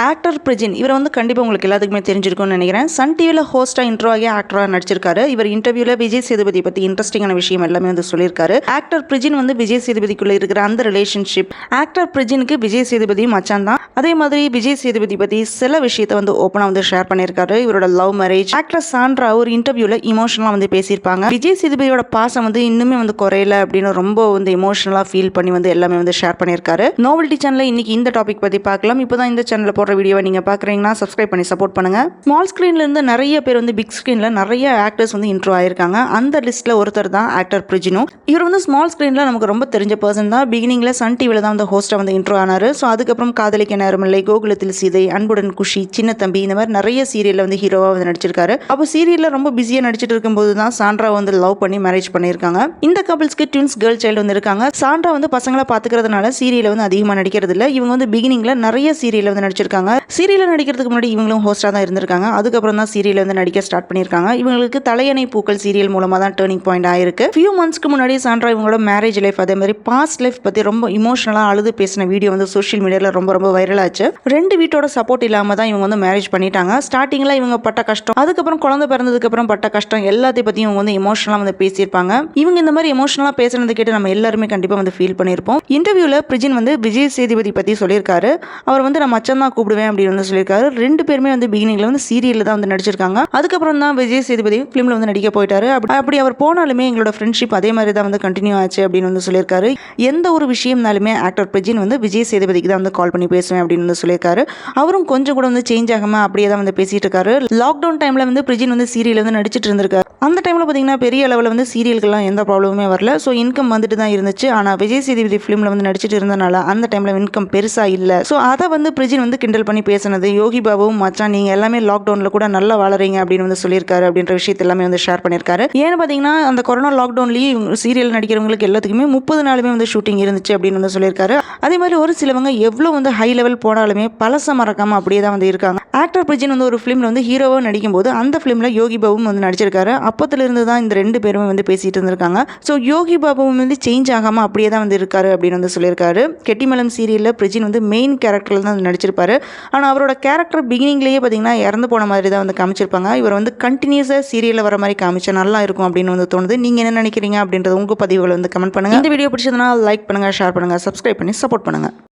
Actor Prajin இவர் வந்து கண்டிப்பாக உங்களுக்கு எல்லாத்துக்குமே தெரிஞ்சிருக்கும்னு நினைக்கிறேன். சன் டிவியில் ஹோஸ்ட்டாக இன்ட்ரோ ஆகி ஆக்டராக நடிச்சிருக்காரு. இவர் இன்டர்வியூவில் விஜய் சேதுபதி பற்றி இன்ட்ரெஸ்டிங்கான விஷயம் எல்லாமே வந்து சொல்லியிருக்காரு. ஆக்டர் பிரஜின் வந்து விஜய் சேதுபதிக்குள்ளே இருக்கிற அந்த ரிலேஷன்ஷிப், ஆக்டர் பிரஜினுக்கு விஜய் சேதுபதி மச்சான் தான். அதே மாதிரி விஜய் சேதுபதி பற்றி சில விஷயத்தை வந்து ஓப்பனாக வந்து ஷேர் பண்ணியிருக்காரு. இவரோட லவ் மேரேஜ், ஆக்டர் சாண்ட்ரா ஒரு இன்டர்வியூவில் இமோஷனலாக வந்து பேசியிருப்பாங்க. விஜய் சேதுபதியோட பாசம் வந்து இன்னுமே வந்து குறையல அப்படின்னு ரொம்ப வந்து இமோஷனலாக ஃபீல் பண்ணி வந்து எல்லாமே வந்து ஷேர் பண்ணியிருக்காரு. நோவல்டி சேனலில் இன்னைக்கு இந்த டாபிக் பற்றி பார்க்கலாம். இப்போதான் இந்த சேனலில் போடுற வீடியோவை நீங்கள் பார்க்குறீங்கன்னா சப்ஸ்கிரைப் பண்ணி சப்போர்ட் பண்ணுங்கள். ஸ்மால் ஸ்க்ரீன்ல இருந்து நிறைய பேர் வந்து பிக் ஸ்க்ரீனில் நிறைய ஆக்டர்ஸ் வந்து இன்ட்ரோ ஆயிருக்காங்க. அந்த லிஸ்ட்டில் ஒருத்தர் தான் ஆக்டர் பிரஜினு. இவர் வந்து ஸ்மால் ஸ்க்ரீனில் நமக்கு ரொம்ப தெரிஞ்ச பர்சன் தான். பிகினிங்கில் சன் டிவியில் தான் வந்து ஹோஸ்ட்டாக வந்து இன்ட்ரோ ஆனார். ஸோ அதுக்கப்புறம் காதலிக்க நேரமில்லை, கோகுலத்தில் சீதை, அன்புடன் குஷி, சின்ன தம்பி, இந்த மாதிரி நிறைய சீரியலில் வந்து ஹீரோவாக வந்து நடிச்சிருக்காரு. அப்போ சீரியலில் ரொம்ப பிஸியாக நடிச்சிட்டு இருக்கும்போது தான் சாண்ட்ரா வந்து லவ் பண்ணி மேரேஜ் பண்ணியிருக்காங்க. இந்த கப்பிள்ஸ்க்கு ட்வின்ஸ் கேர்ள் சைல்டு வந்து இருக்காங்க. சாண்ட்ரா வந்து பசங்களை பார்த்துக்கிறதுனால சீரியலில் வந்து அதிகமாக நடிக்கிறது இல்லை. இவங்க வந்து பிகினிங்கில் நிறைய சீரியலில் வந்து நடிச்சிருக்காங்க. சீரியலில் நடிக்கிறதுக்கு முன்னாடி இவங்களும் ஹோஸ்டாக தான் இருந்திருக்காங்க. அதுக்கப்புறம் தான் சீரியலில் வந்து நடிக்க ஸ்டார்ட் பண்ணியிருக்காங்க. இவங்களுக்கு தலையணை பூக்கள் சீரியல் மூலமாக தான் டேர்னிங் பாயிண்ட் ஆயிருக்கு. ஃபியூ மந்த்ஸ்க்கு முன்னாடி சாண்ட்ரா இவங்களோட மேரேஜ் லைஃப், அதே மாதிரி பாஸ்ட் லைஃப் பற்றி ரொம்ப இமோஷனலாக அழுது பேசின வீடியோ வந்து சோஷியல் மீடியாவில் ரொம்ப வைரல் ஆச்சு. ரெண்டு வீட்டோட சப்போர்ட் இல்லாமல் தான் இவங்க வந்து மேரேஜ் பண்ணிட்டாங்க. ஸ்டார்டிங்கில் இவங்க பட்ட கஷ்டம், அதுக்கப்புறம் குழந்தை பிறந்ததுக்கப்புறம் பட்ட கஷ்டம் எல்லாத்தையும் பற்றி இவங்க வந்து இமோஷனலாக வந்து பேசியிருப்பாங்க. இவங்க இந்த மாதிரி எமோஷனலாக பேசுனது கேட்டு நம்ம எல்லாருமே கண்டிப்பாக வந்து ஃபீல் பண்ணியிருப்போம். இன்டர்வியூவில் பிரஜின் வந்து விஜய் சேதுபதி பற்றி சொல்லியிருக்காரு. அவர் வந்து நான் மச்சான் தான் கூப்பிடுவேன் அப்படின்னு வந்து சொல்லியிருக்காரு. ரெண்டு பேருமே வந்து பிகினிங்ல வந்து சீரியலில் தான் வந்து நடிச்சிருக்காங்க. அதுக்கப்புறம் தான் விஜய் சேதுபதி ஃபிலிமில் வந்து நடிக்க போயிட்டாரு. அப்படி அவர் போனாலுமே எங்களோட ஃப்ரெண்ட்ஷிப் அதே மாதிரி தான் வந்து கண்டினியூ ஆச்சு அப்படின்னு வந்து சொல்லியிருக்காரு. எந்த ஒரு விஷயம்னாலுமே ஆக்டர் பிரஜின் வந்து விஜய் சேதுபதிக்கு தான் வந்து கால் பண்ணி பேசுவேன் அப்படின்னு வந்து சொல்லியிருக்காரு. அவரும் கொஞ்சம் கூட வந்து சேஞ்ச் ஆகாமல் அப்படியே தான் வந்து பேசிட்டு இருக்காரு. லாக்டவுன் டைமில் வந்து பிரஜின் வந்து சீரியல் வந்து நடிச்சிட்டு இருந்திருக்காரு. அந்த டைமில் பார்த்தீங்கன்னா பெரிய அளவில் வந்து சீரியல்கெல்லாம் எந்த ப்ராப்ளமுமே வரல. ஸோ இன்கம் வந்துட்டு தான் இருந்துச்சு. ஆனால் விஜய் சேதுபதி ஃபிலிமில் வந்து நடிச்சிட்டு இருந்தனால அந்த டைமில் இன்கம் பெருசாக இல்லை. ஸோ அதை வந்து பிரஜின் வந்து கிண்டல் பண்ணி பேசினது, யோகி பாபுவும் மச்சான் நீங்கள் எல்லாமே லாக்டவுனில் கூட நல்லா வளரீங்க அப்படின்னு வந்து சொல்லியிருக்காரு. அப்படின்ற விஷயத்தை எல்லாமே வந்து ஷேர் பண்ணியிருக்காரு. ஏன்னு பார்த்தீங்கன்னா அந்த கொரோனா லாக்டவுன்லேயே சீரியல் நடிக்கிறவங்களுக்கு எல்லாத்துக்குமே 30 நாளுமே வந்து ஷூட்டிங் இருந்துச்சு அப்படின்னு வந்து சொல்லியிருக்காரு. அதே மாதிரி ஒரு சிலவங்க எவ்வளோ வந்து ஹை லெவல் போனாலுமே பழச மறக்காமல் அப்படியே தான் வந்து இருக்காங்க. ஆக்டர் பிரஜின் வந்து ஒரு ஃபிலிமில் வந்து ஹீரோவாக நடிக்கும் போது அந்த ஃபிலிமில் யோகி பாபுவும் வந்து நடிச்சிருக்காரு. அப்போத்திலிருந்து தான் இந்த ரெண்டு பேருமே வந்து பேசிட்டு இருந்திருக்காங்க. ஸோ யோகி பாபுவும் வந்து சேஞ்ச் ஆகாமல் அப்படியே தான் வந்து இருக்காரு அப்படின்னு வந்து சொல்லியிருக்காரு. கெட்டிமலம் சீரியலில் பிரஜின் வந்து மெயின் கேரக்டரில் தான் நடிச்சிருப்பாரு. ஆனால் அவரோட கேரக்டர் பிகினிங்லேயே பார்த்தீங்கன்னா இறந்து போன மாதிரி தான் வந்து காமிச்சிருப்பாங்க. இவர் வந்து கண்டினியூஸாக சீரியலில் வர மாதிரி காமிச்சா நல்லா இருக்கும் அப்படின்னு வந்து தோணுது. நீங்கள் என்ன நினைக்கிறீங்க அப்படின்றது உங்கள் பதிவுகளை வந்து கமெண்ட் பண்ணுங்கள். இந்த வீடியோ பிடிச்சதுன்னா லைக் பண்ணுங்கள், ஷேர் பண்ணுங்கள், சப்ஸ்கிரைப் பண்ணி சப்போர்ட் பண்ணுங்கள்.